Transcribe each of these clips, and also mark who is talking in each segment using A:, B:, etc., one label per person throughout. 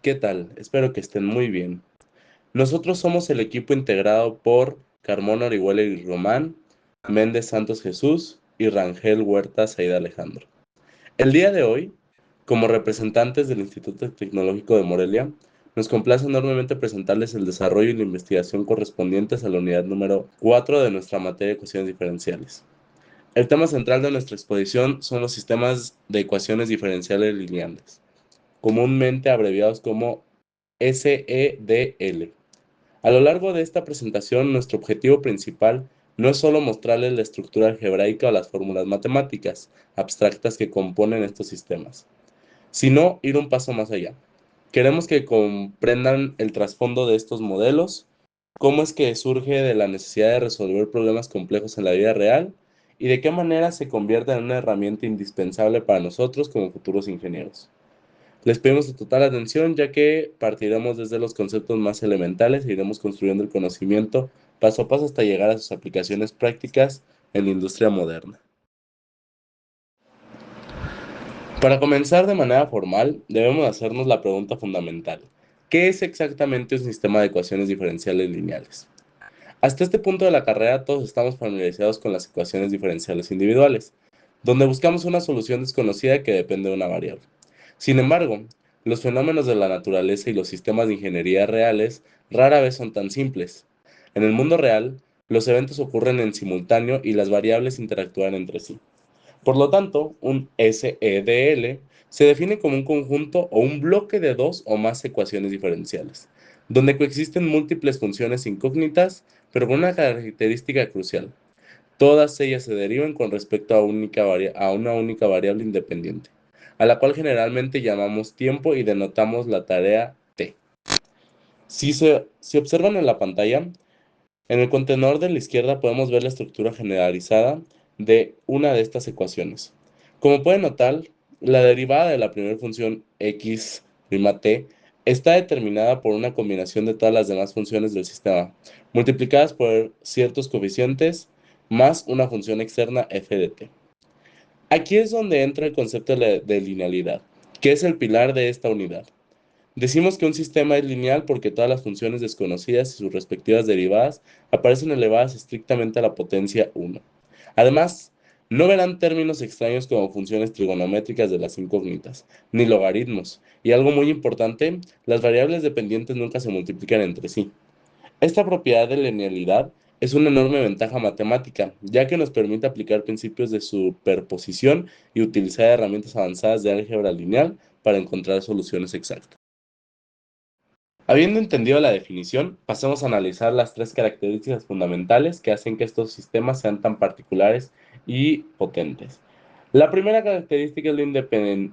A: ¿Qué tal? Espero que estén muy bien. Nosotros somos el equipo integrado por Carmona Orihuela y Román, Méndez Santos Jesús y Rangel Huerta Said Alejandro. El día de hoy, como representantes del Instituto Tecnológico de Morelia, nos complace enormemente presentarles el desarrollo y la investigación correspondientes a la unidad número 4 de nuestra materia de ecuaciones diferenciales. El tema central de nuestra exposición son los sistemas de ecuaciones diferenciales lineales, comúnmente abreviados como SEDL. A lo largo de esta presentación, nuestro objetivo principal no es solo mostrarles la estructura algebraica o las fórmulas matemáticas abstractas que componen estos sistemas, sino ir un paso más allá. Queremos que comprendan el trasfondo de estos modelos, cómo es que surge de la necesidad de resolver problemas complejos en la vida real y de qué manera se convierte en una herramienta indispensable para nosotros como futuros ingenieros. Les pedimos su total atención ya que partiremos desde los conceptos más elementales e iremos construyendo el conocimiento paso a paso hasta llegar a sus aplicaciones prácticas en la industria moderna. Para comenzar de manera formal, debemos hacernos la pregunta fundamental. ¿Qué es exactamente un sistema de ecuaciones diferenciales lineales? Hasta este punto de la carrera todos estamos familiarizados con las ecuaciones diferenciales individuales, donde buscamos una solución desconocida que depende de una variable. Sin embargo, los fenómenos de la naturaleza y los sistemas de ingeniería reales rara vez son tan simples. En el mundo real, los eventos ocurren en simultáneo y las variables interactúan entre sí. Por lo tanto, un SEDL se define como un conjunto o un bloque de dos o más ecuaciones diferenciales, donde coexisten múltiples funciones incógnitas, pero con una característica crucial. Todas ellas se derivan con respecto a una única variable independiente, a la cual generalmente llamamos tiempo y denotamos la tarea t. Si observan en la pantalla, en el contenedor de la izquierda podemos ver la estructura generalizada de una de estas ecuaciones. Como pueden notar, la derivada de la primera función x' t está determinada por una combinación de todas las demás funciones del sistema, multiplicadas por ciertos coeficientes más una función externa f de t. Aquí es donde entra el concepto de linealidad, que es el pilar de esta unidad. Decimos que un sistema es lineal porque todas las funciones desconocidas y sus respectivas derivadas aparecen elevadas estrictamente a la potencia 1. Además, no verán términos extraños como funciones trigonométricas de las incógnitas, ni logaritmos, y algo muy importante, las variables dependientes nunca se multiplican entre sí. Esta propiedad de linealidad es una enorme ventaja matemática, ya que nos permite aplicar principios de superposición y utilizar herramientas avanzadas de álgebra lineal para encontrar soluciones exactas. Habiendo entendido la definición, pasemos a analizar las tres características fundamentales que hacen que estos sistemas sean tan particulares y potentes. La primera característica es la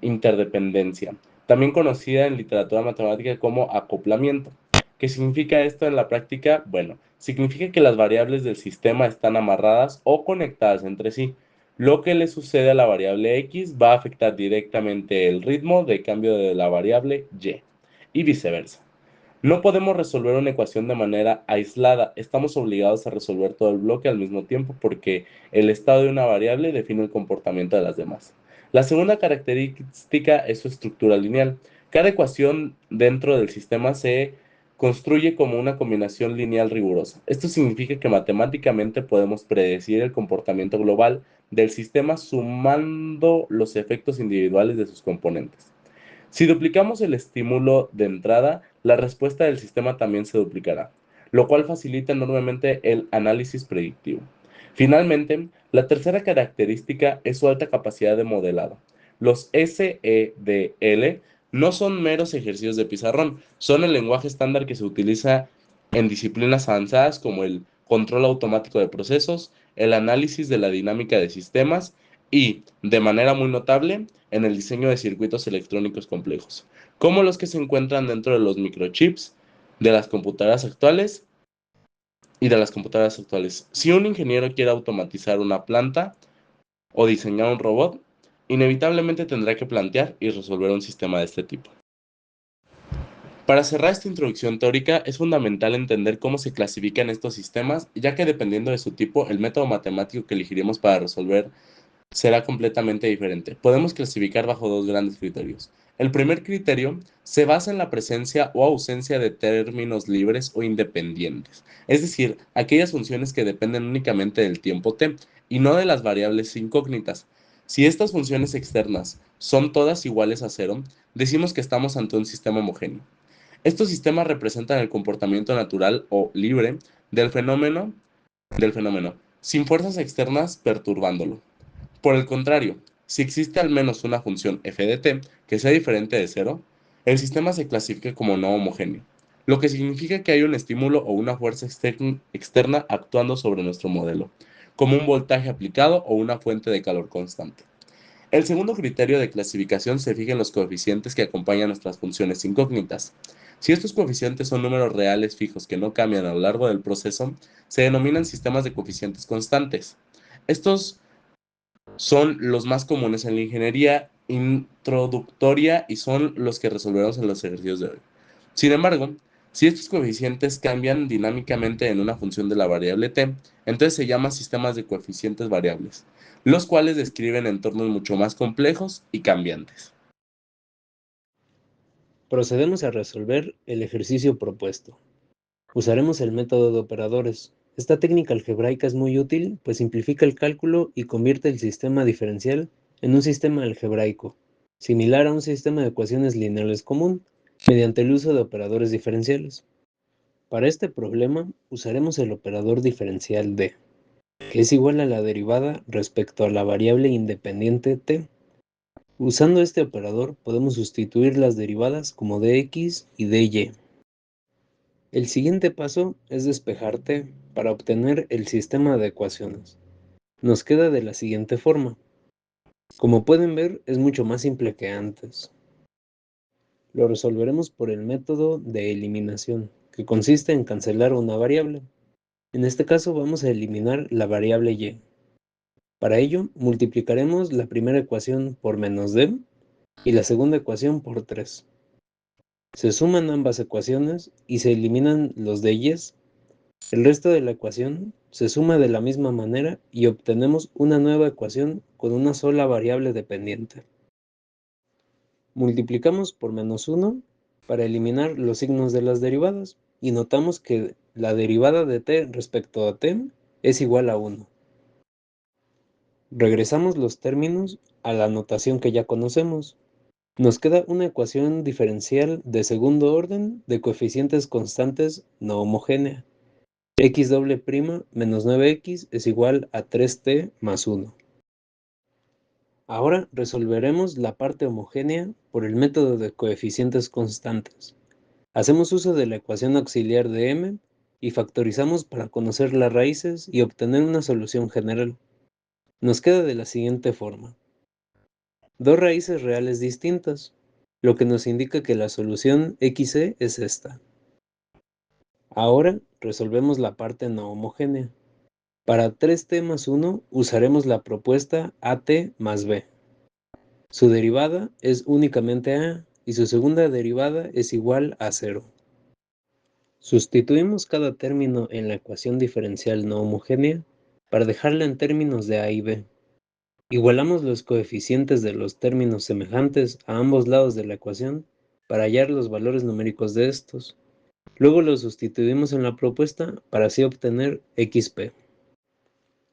A: interdependencia, también conocida en literatura matemática como acoplamiento. ¿Qué significa esto en la práctica? Bueno, significa que las variables del sistema están amarradas o conectadas entre sí. Lo que le sucede a la variable x va a afectar directamente el ritmo de cambio de la variable y viceversa. No podemos resolver una ecuación de manera aislada, estamos obligados a resolver todo el bloque al mismo tiempo porque el estado de una variable define el comportamiento de las demás. La segunda característica es su estructura lineal. Cada ecuación dentro del sistema se construye como una combinación lineal rigurosa. Esto significa que matemáticamente podemos predecir el comportamiento global del sistema sumando los efectos individuales de sus componentes. Si duplicamos el estímulo de entrada, la respuesta del sistema también se duplicará, lo cual facilita enormemente el análisis predictivo. Finalmente, la tercera característica es su alta capacidad de modelado. Los SEDL no son meros ejercicios de pizarrón, son el lenguaje estándar que se utiliza en disciplinas avanzadas como el control automático de procesos, el análisis de la dinámica de sistemas y, de manera muy notable, en el diseño de circuitos electrónicos complejos, como los que se encuentran dentro de los microchips de las computadoras actuales Si un ingeniero quiere automatizar una planta o diseñar un robot, inevitablemente tendrá que plantear y resolver un sistema de este tipo. Para cerrar esta introducción teórica, es fundamental entender cómo se clasifican estos sistemas, ya que dependiendo de su tipo, el método matemático que elegiremos para resolver será completamente diferente. Podemos clasificar bajo dos grandes criterios. El primer criterio se basa en la presencia o ausencia de términos libres o independientes, es decir, aquellas funciones que dependen únicamente del tiempo t y no de las variables incógnitas. Si estas funciones externas son todas iguales a cero, decimos que estamos ante un sistema homogéneo. Estos sistemas representan el comportamiento natural o libre del fenómeno, sin fuerzas externas perturbándolo. Por el contrario, si existe al menos una función f de t que sea diferente de cero, el sistema se clasifica como no homogéneo, lo que significa que hay un estímulo o una fuerza externa actuando sobre nuestro modelo, como un voltaje aplicado o una fuente de calor constante. El segundo criterio de clasificación se fija en los coeficientes que acompañan nuestras funciones incógnitas. Si estos coeficientes son números reales fijos que no cambian a lo largo del proceso, se denominan sistemas de coeficientes constantes. Estos son los más comunes en la ingeniería introductoria y son los que resolveremos en los ejercicios de hoy. Sin embargo, si estos coeficientes cambian dinámicamente en una función de la variable t, entonces se llaman sistemas de coeficientes variables, los cuales describen entornos mucho más complejos y cambiantes.
B: Procedemos a resolver el ejercicio propuesto. Usaremos el método de operadores. Esta técnica algebraica es muy útil, pues simplifica el cálculo y convierte el sistema diferencial en un sistema algebraico, similar a un sistema de ecuaciones lineales común, mediante el uso de operadores diferenciales. Para este problema, usaremos el operador diferencial d, que es igual a la derivada respecto a la variable independiente t. Usando este operador, podemos sustituir las derivadas como dx y dy. El siguiente paso es despejar t para obtener el sistema de ecuaciones. Nos queda de la siguiente forma. Como pueden ver, es mucho más simple que antes. Lo resolveremos por el método de eliminación, que consiste en cancelar una variable. En este caso vamos a eliminar la variable y. Para ello, multiplicaremos la primera ecuación por menos d y la segunda ecuación por 3. Se suman ambas ecuaciones y se eliminan los dy's. El resto de la ecuación se suma de la misma manera y obtenemos una nueva ecuación con una sola variable dependiente. Multiplicamos por menos 1 para eliminar los signos de las derivadas y notamos que la derivada de t respecto a t es igual a 1. Regresamos los términos a la notación que ya conocemos. Nos queda una ecuación diferencial de segundo orden de coeficientes constantes no homogénea. X doble prima menos 9x es igual a 3t más 1. Ahora resolveremos la parte homogénea por el método de coeficientes constantes. Hacemos uso de la ecuación auxiliar de m y factorizamos para conocer las raíces y obtener una solución general. Nos queda de la siguiente forma. Dos raíces reales distintas, lo que nos indica que la solución xc es esta. Ahora resolvemos la parte no homogénea. Para 3t más 1 usaremos la propuesta at más b. Su derivada es únicamente a y su segunda derivada es igual a 0. Sustituimos cada término en la ecuación diferencial no homogénea para dejarla en términos de a y b. Igualamos los coeficientes de los términos semejantes a ambos lados de la ecuación para hallar los valores numéricos de estos. Luego los sustituimos en la propuesta para así obtener xp.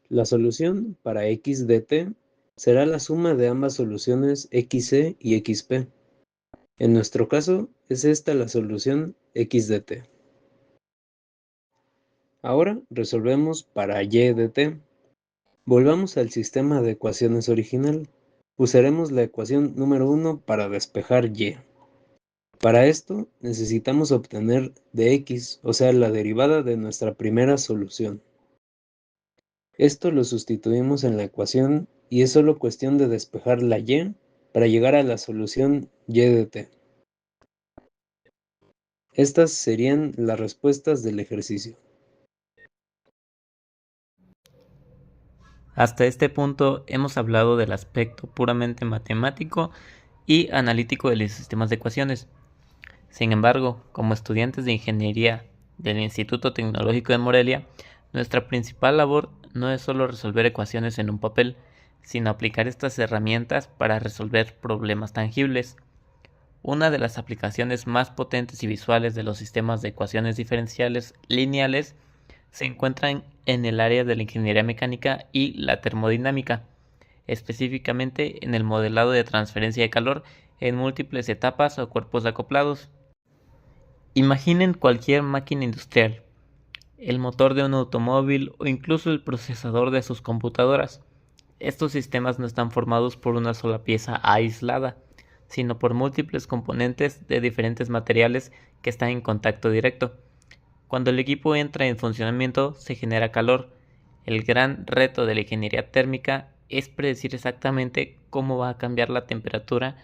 B: La solución para x de t será la suma de ambas soluciones xc y xp. En nuestro caso, es esta la solución x de t. Ahora resolvemos para y de t. Volvamos al sistema de ecuaciones original. Usaremos la ecuación número 1 para despejar y. Para esto necesitamos obtener de x, o sea, la derivada de nuestra primera solución. Esto lo sustituimos en la ecuación y es solo cuestión de despejar la y para llegar a la solución y de t. Estas serían las respuestas del ejercicio.
C: Hasta este punto hemos hablado del aspecto puramente matemático y analítico de los sistemas de ecuaciones. Sin embargo, como estudiantes de ingeniería del Instituto Tecnológico de Morelia, nuestra principal labor no es solo resolver ecuaciones en un papel, sino aplicar estas herramientas para resolver problemas tangibles. una de las aplicaciones más potentes y visuales de los sistemas de ecuaciones diferenciales lineales se encuentran en el área de la ingeniería mecánica y la termodinámica, específicamente en el modelado de transferencia de calor en múltiples etapas o cuerpos acoplados. Imaginen cualquier máquina industrial, el motor de un automóvil o incluso el procesador de sus computadoras. Estos sistemas no están formados por una sola pieza aislada, sino por múltiples componentes de diferentes materiales que están en contacto directo. Cuando el equipo entra en funcionamiento, se genera calor. El gran reto de la ingeniería térmica es predecir exactamente cómo va a cambiar la temperatura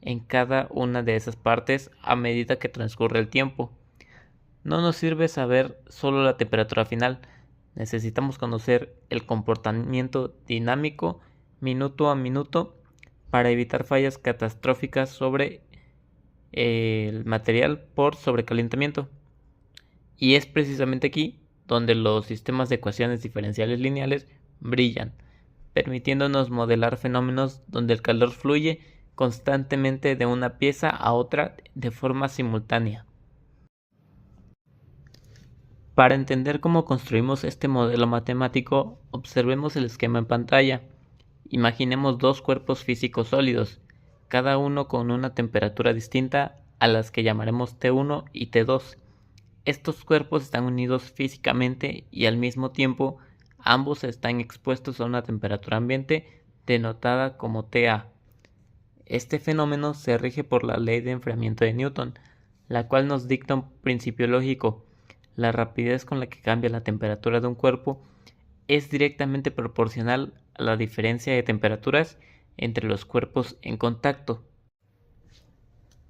C: en cada una de esas partes a medida que transcurre el tiempo. No nos sirve saber solo la temperatura final, necesitamos conocer el comportamiento dinámico minuto a minuto para evitar fallas catastróficas sobre el material por sobrecalentamiento. Y es precisamente aquí donde los sistemas de ecuaciones diferenciales lineales brillan, permitiéndonos modelar fenómenos donde el calor fluye constantemente de una pieza a otra de forma simultánea. Para entender cómo construimos este modelo matemático, observemos el esquema en pantalla. Imaginemos dos cuerpos físicos sólidos, cada uno con una temperatura distinta a las que llamaremos T1 y T2. Estos cuerpos están unidos físicamente y al mismo tiempo ambos están expuestos a una temperatura ambiente denotada como TA. Este fenómeno se rige por la ley de enfriamiento de Newton, la cual nos dicta un principio lógico. La rapidez con la que cambia la temperatura de un cuerpo es directamente proporcional a la diferencia de temperaturas entre los cuerpos en contacto.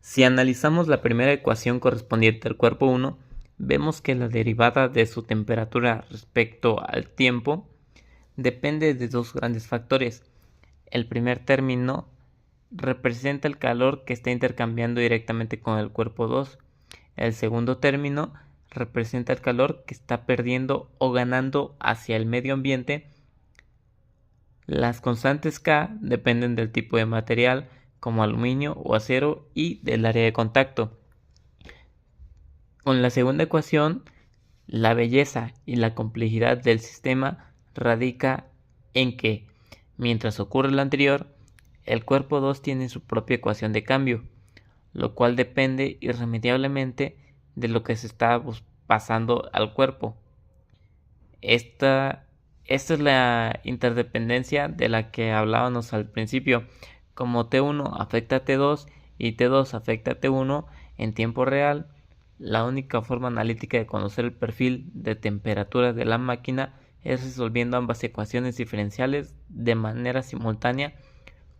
C: Si analizamos la primera ecuación correspondiente al cuerpo 1, vemos que la derivada de su temperatura respecto al tiempo depende de dos grandes factores. El primer término representa el calor que está intercambiando directamente con el cuerpo 2. El segundo término representa el calor que está perdiendo o ganando hacia el medio ambiente. Las constantes K dependen del tipo de material, como aluminio o acero, y del área de contacto. Con la segunda ecuación, la belleza y la complejidad del sistema radica en que, mientras ocurre lo anterior, el cuerpo 2 tiene su propia ecuación de cambio, lo cual depende irremediablemente de lo que se está pasando al cuerpo. Esta es la interdependencia de la que hablábamos al principio. Como T1 afecta a T2 y T2 afecta a T1 en tiempo real, la única forma analítica de conocer el perfil de temperatura de la máquina es resolviendo ambas ecuaciones diferenciales de manera simultánea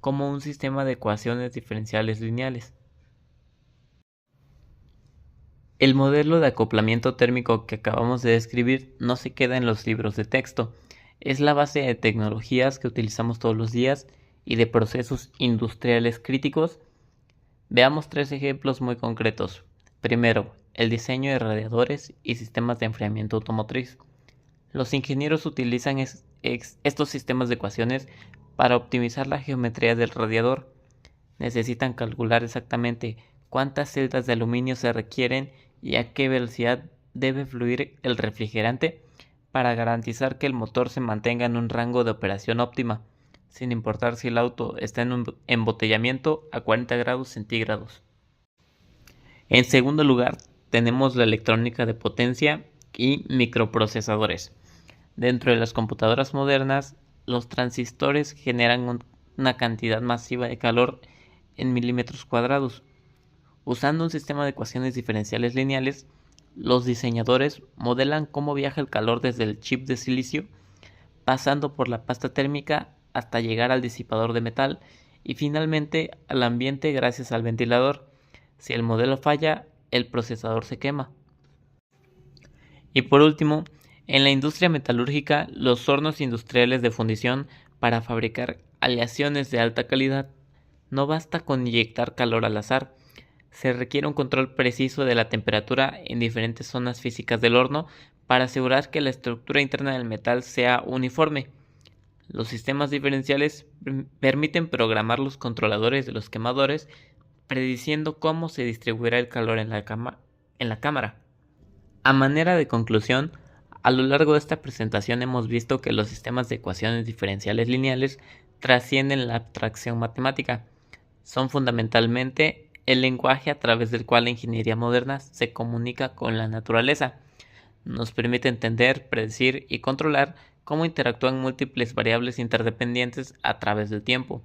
C: como un sistema de ecuaciones diferenciales lineales. El modelo de acoplamiento térmico que acabamos de describir no se queda en los libros de texto, es la base de tecnologías que utilizamos todos los días y de procesos industriales críticos. Veamos tres ejemplos muy concretos. Primero, el diseño de radiadores y sistemas de enfriamiento automotriz. Los ingenieros utilizan estos sistemas de ecuaciones para optimizar la geometría del radiador. Necesitan calcular exactamente cuántas celdas de aluminio se requieren y a qué velocidad debe fluir el refrigerante para garantizar que el motor se mantenga en un rango de operación óptima, sin importar si el auto está en un embotellamiento a 40 grados centígrados. En segundo lugar, tenemos la electrónica de potencia y microprocesadores. Dentro de las computadoras modernas, los transistores generan una cantidad masiva de calor en milímetros cuadrados. Usando un sistema de ecuaciones diferenciales lineales, los diseñadores modelan cómo viaja el calor desde el chip de silicio, pasando por la pasta térmica hasta llegar al disipador de metal y finalmente al ambiente gracias al ventilador. Si el modelo falla, el procesador se quema. Y por último, en la industria metalúrgica, los hornos industriales de fundición para fabricar aleaciones de alta calidad, no basta con inyectar calor al azar. Se requiere un control preciso de la temperatura en diferentes zonas físicas del horno para asegurar que la estructura interna del metal sea uniforme. Los sistemas diferenciales permiten programar los controladores de los quemadores prediciendo cómo se distribuirá el calor en la cámara. A manera de conclusión, a lo largo de esta presentación hemos visto que los sistemas de ecuaciones diferenciales lineales trascienden la abstracción matemática. Son fundamentalmente el lenguaje a través del cual la ingeniería moderna se comunica con la naturaleza. Nos permite entender, predecir y controlar cómo interactúan múltiples variables interdependientes a través del tiempo.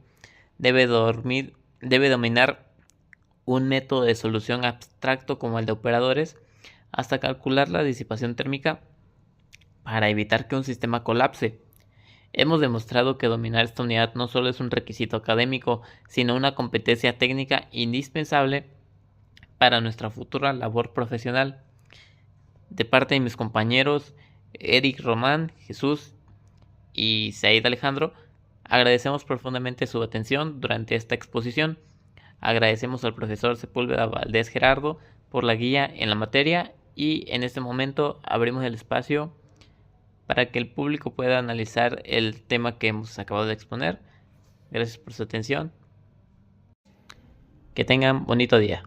C: Debe dominar un método de solución abstracto como el de operadores hasta calcular la disipación térmica para evitar que un sistema colapse. Hemos demostrado que dominar esta unidad no solo es un requisito académico, sino una competencia técnica indispensable para nuestra futura labor profesional. De parte de mis compañeros Eric Román, Jesús y Said Alejandro, agradecemos profundamente su atención durante esta exposición. Agradecemos al profesor Sepúlveda Valdés Gerardo por la guía en la materia y en este momento abrimos el espacio para que el público pueda analizar el tema que hemos acabado de exponer. Gracias por su atención. Que tengan bonito día.